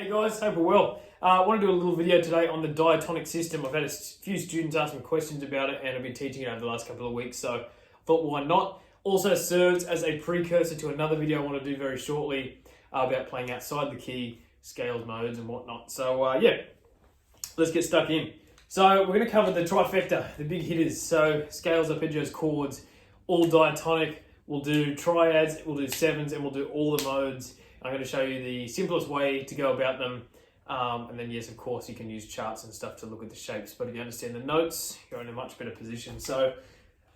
you guys? Hope we're well. I want to do a little video today on the diatonic system. I've had a few students ask me questions about it and I've been teaching it over the last couple of weeks, so I thought why not. Also serves as a precursor to another video I want to do very shortly about playing outside the key, scales, modes and whatnot. So yeah, let's get stuck in. So we're going to cover the trifecta, the big hitters. So scales, arpeggios, chords, all diatonic. We'll do triads, we'll do sevens, and we'll do all the modes. I'm going to show you the simplest way to go about them. And then yes, of course, you can use charts and stuff to look at the shapes. But if you understand the notes, you're in a much better position. So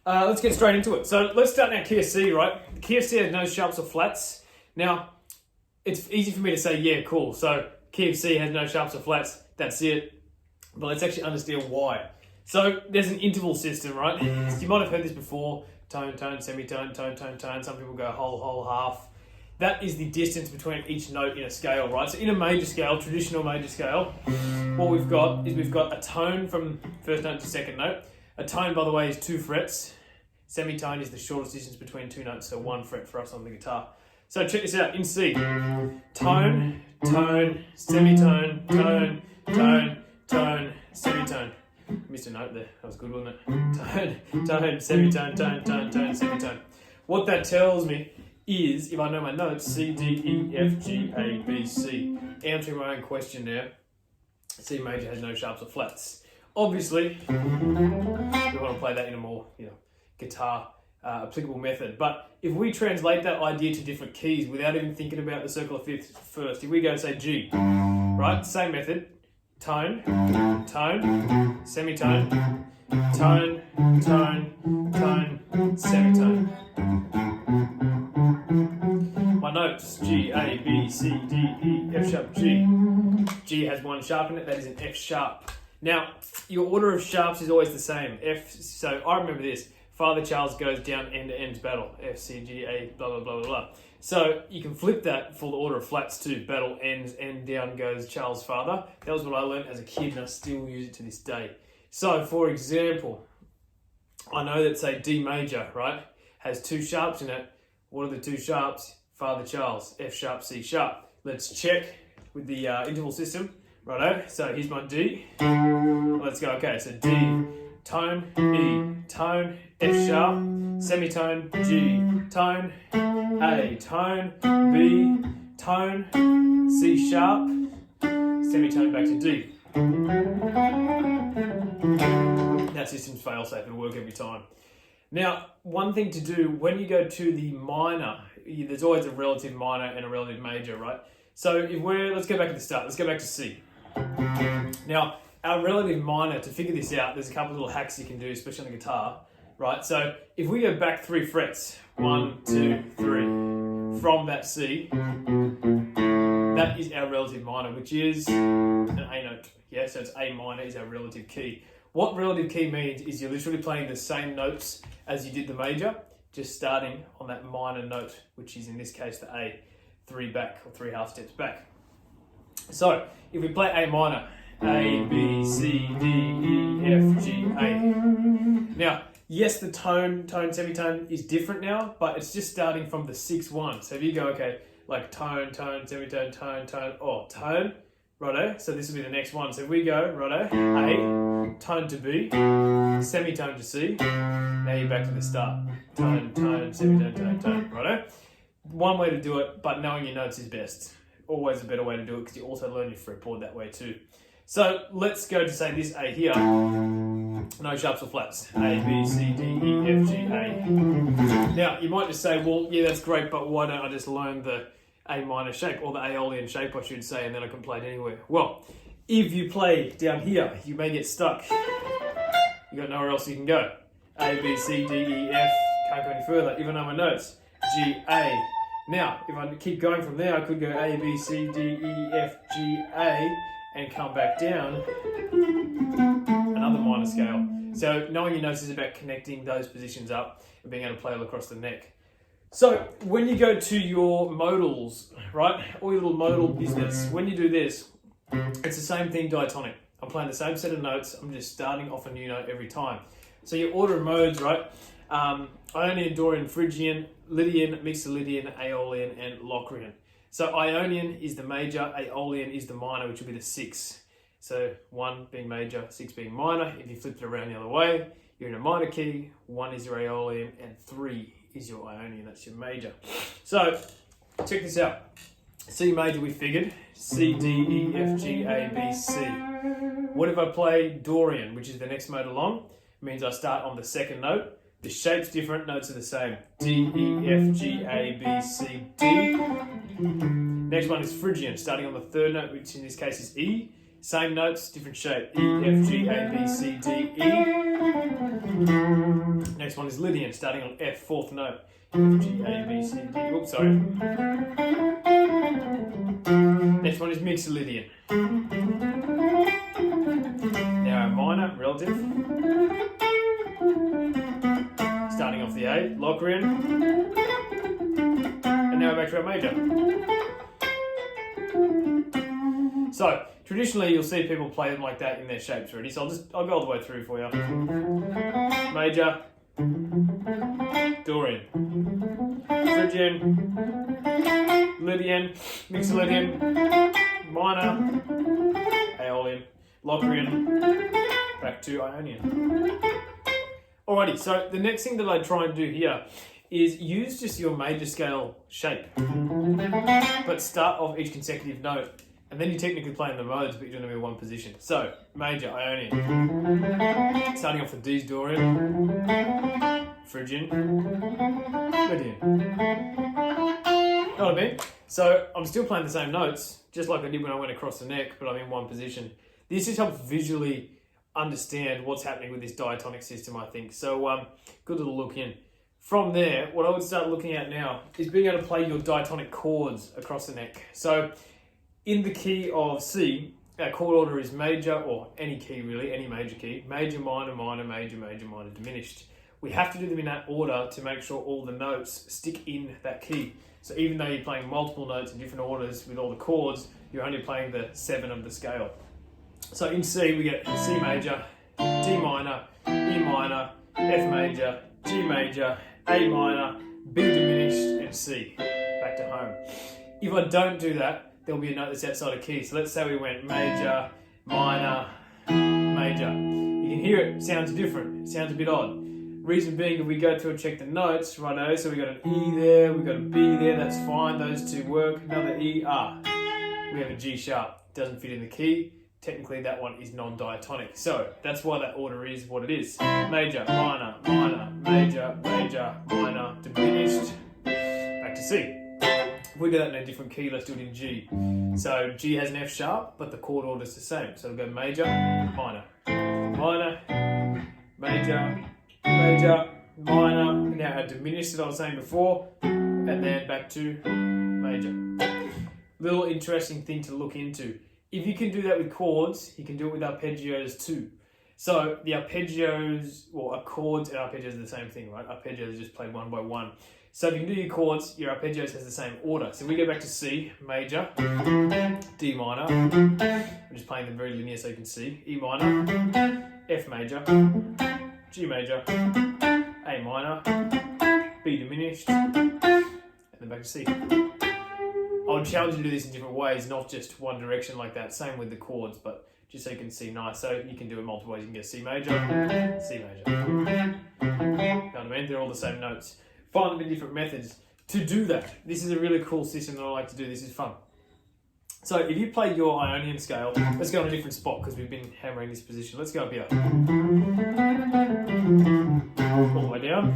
let's get straight into it. So let's start now key of C, right? The key of C has no sharps or flats. Now, it's easy for me to say, yeah, cool. So key of C has no sharps or flats. That's it. But let's actually understand why. So there's an interval system, right? So you might have heard this before. Tone, tone, semitone, tone, tone, tone. Some people go whole, whole, half. That is the distance between each note in a scale, right? So in a major scale, traditional major scale, what we've got is we've got a tone from first note to second note. A tone, by the way, is 2 frets. Semitone is the shortest distance between 2 notes, so 1 fret for us on the guitar. So check this out, in C. Tone, tone, semitone, tone, tone, tone, semitone. Missed a note there. That was good, wasn't it? Tone, tone, semitone, tone, tone, tone, semitone. What that tells me is, if I know my notes, C, D, E, F, G, A, B, C. Answering my own question now, C major has no sharps or flats. Obviously, we want to play that in a more, guitar applicable method. But if we translate that idea to different keys without even thinking about the circle of fifths first, if we go and say G, right? Same method. Tone, tone, semitone, tone, tone, tone, semitone. My notes, G, A, B, C, D, E, F sharp, G. G has 1 sharp in it, that is an F sharp. Now, your order of sharps is always the same. F, so I remember this. Father Charles goes down end to end's battle. F, C, G, A, blah, blah, blah, blah, blah. So you can flip that for the order of flats too. Battle ends, end down goes Charles' father. That was what I learned as a kid and I still use it to this day. So for example, I know that say D major, right, has 2 sharps in it. What are the 2 sharps? Father Charles, F sharp, C sharp. Let's check with the interval system. Righto, so here's my D. Let's go, okay, so D, tone, E, tone, F sharp, semitone, G, tone, A, tone, B, tone, C sharp, semitone back to D. That system's fail-safe, it'll work every time. Now, one thing to do when you go to the minor, there's always a relative minor and a relative major, right? So let's go back to the start, let's go back to C. Now, our relative minor, to figure this out, there's a couple of little hacks you can do, especially on the guitar, right? So if we go back 3 frets, 1, 2, 3, from that C, that is our relative minor, which is an A note. Yeah, so it's A minor is our relative key. What relative key means is you're literally playing the same notes as you did the major, just starting on that minor note, which is in this case the A, 3 back or 3 half steps back. So if we play A minor, A, B, C, D, E, F, G, A. Now, yes, the tone, semitone is different now, but it's just starting from the 6-1. So if you go, okay, like tone, semitone, tone, or tone, righto, so this will be the next one. So if we go, righto, A, tone to B, semitone to C, now you're back to the start. Tone, semitone, tone, righto. One way to do it, but knowing your notes is best. Always a better way to do it because you also learn your fretboard that way too. So let's go to say this A here. No sharps or flats. A, B, C, D, E, F, G, A. Now, you might just say, well, yeah, that's great, but why don't I just learn the A minor shape, or the Aeolian shape, I should say, and then I can play it anywhere? Well, if you play down here, you may get stuck. You got nowhere else you can go. A, B, C, D, E, F. Can't go any further, even though my notes. G, A. Now, if I keep going from there, I could go A, B, C, D, E, F, G, A, and come back down another minor scale. So knowing your notes is about connecting those positions up and being able to play all across the neck. So when you go to your modals, right, all your little modal business, when you do this, it's the same thing diatonic. I'm playing the same set of notes, I'm just starting off a new note every time. So your order of modes, right, Ionian, Dorian, Phrygian, Lydian, Mixolydian, Aeolian, and Locrian. So Ionian is the major, Aeolian is the minor, which will be the 6. So 1 being major, 6 being minor. If you flip it around the other way, you're in a minor key, 1 is your Aeolian, and 3 is your Ionian, that's your major. So check this out. C major we figured, C, D, E, F, G, A, B, C. What if I play Dorian, which is the next mode along? It means I start on the second note. The shape's different, notes are the same. D, E, F, G, A, B, C, D. Next one is Phrygian, starting on the third note, which in this case is E. Same notes, different shape. E, F, G, A, B, C, D, E. Next one is Lydian, starting on F, fourth note. F, G, A, B, C, D. Oops, sorry. Next one is Mixolydian. Now a minor, relative. Starting off the A, Locrian. And now back to our major. So, traditionally you'll see people play them like that in their shapes already, so I'll go all the way through for you. Major, Dorian, Phrygian, Lydian, Mixolydian, minor, Aeolian, Locrian, back to Ionian. Alrighty, so the next thing that I try and do here is use just your major scale shape, but start off each consecutive note, and then you technically play in the modes, but you're doing them in one position. So, major, Ionian, starting off with D's Dorian, Phrygian, Lydian. Know what I mean? So, I'm still playing the same notes, just like I did when I went across the neck, but I'm in one position. This just helps visually understand what's happening with this diatonic system, I think. So, good little look in. From there, what I would start looking at now is being able to play your diatonic chords across the neck. So, in the key of C, our chord order is major, or any key really, any major key, major, minor, minor, major, major, minor, diminished. We have to do them in that order to make sure all the notes stick in that key. So even though you're playing multiple notes in different orders with all the chords, you're only playing the 7 of the scale. So in C, we get C major, D minor, E minor, F major, G major, A minor, B diminished, and C. Back to home. If I don't do that, there'll be a note that's outside of key. So let's say we went major, minor, major. You can hear it sounds different. It sounds a bit odd. Reason being, if we go through and check the notes, righto, so we got an E there, we got a B there, that's fine, those two work. Another E, ah. We have a G sharp. Doesn't fit in the key. Technically that one is non-diatonic. So that's why that order is what it is. Major, minor, minor, major, major, minor, diminished. Back to C. If we do that in a different key, let's do it in G. So G has an F sharp, but the chord order is the same. So we'll go major, minor, minor, major, major, minor. Now our diminished that I was saying before, and then back to major. Little interesting thing to look into. If you can do that with chords, you can do it with arpeggios too. So the arpeggios, well, chords and arpeggios are the same thing, right? Arpeggios are just played one by one. So if you can do your chords, your arpeggios has the same order. So we go back to C, major, D minor. I'm just playing them very linear so you can see. E minor, F major, G major, A minor, B diminished, and then back to C. I would challenge you to do this in different ways, not just one direction like that. Same with the chords, but just so you can see nice. So you can do it multiple ways. You can get C major, C major. You know what I mean? They're all the same notes. Find the different methods to do that. This is a really cool system that I like to do. This is fun. So if you play your Ionian scale, let's go on a different spot because we've been hammering this position. Let's go up here. All the way down.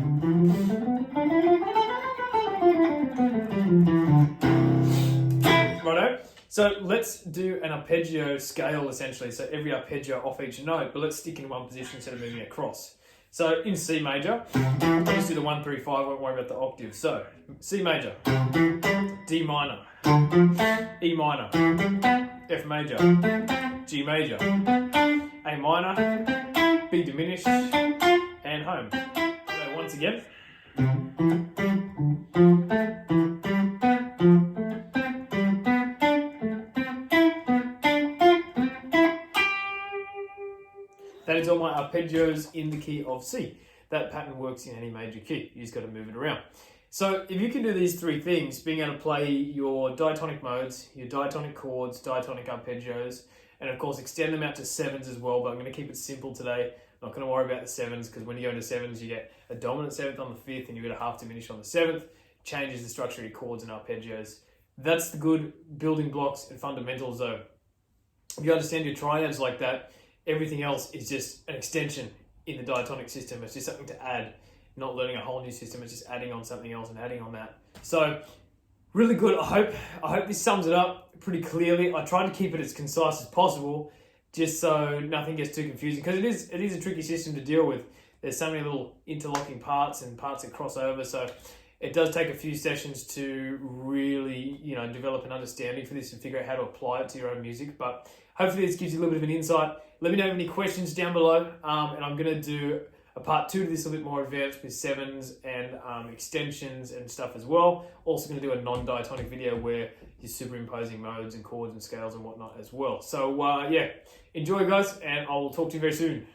Righto. So let's do an arpeggio scale essentially. So every arpeggio off each note, but let's stick in one position instead of moving across. So in C major, I'll just do the 1, 3, 5, I won't worry about the octave. So C major, D minor, E minor, F major, G major, A minor, B diminished, and home. So once again. That is all my arpeggios in the key of C. That pattern works in any major key. You just got to move it around. So if you can do these three things, being able to play your diatonic modes, your diatonic chords, diatonic arpeggios, and of course extend them out to sevens as well, but I'm going to keep it simple today. I'm not going to worry about the sevens, because when you go into sevens, you get a dominant seventh on the fifth and you get a half diminished on the seventh. Changes the structure of your chords and arpeggios. That's the good building blocks and fundamentals though. If you understand your triads like that, everything else is just an extension in the diatonic system. It's just something to add, not learning a whole new system. It's just adding on something else and adding on that. So really good. I hope this sums it up pretty clearly. I tried to keep it as concise as possible, just so nothing gets too confusing, because it is a tricky system to deal with. There's so many little interlocking parts and parts that cross over, so it does take a few sessions to really, develop an understanding for this and figure out how to apply it to your own music. But hopefully this gives you a little bit of an insight. Let me know if you have any questions down below, and I'm going to do a part 2 to this, a little bit more advanced with sevens and extensions and stuff as well. Also going to do a non-diatonic video where you're superimposing modes and chords and scales and whatnot as well. So yeah, enjoy guys, and I'll talk to you very soon.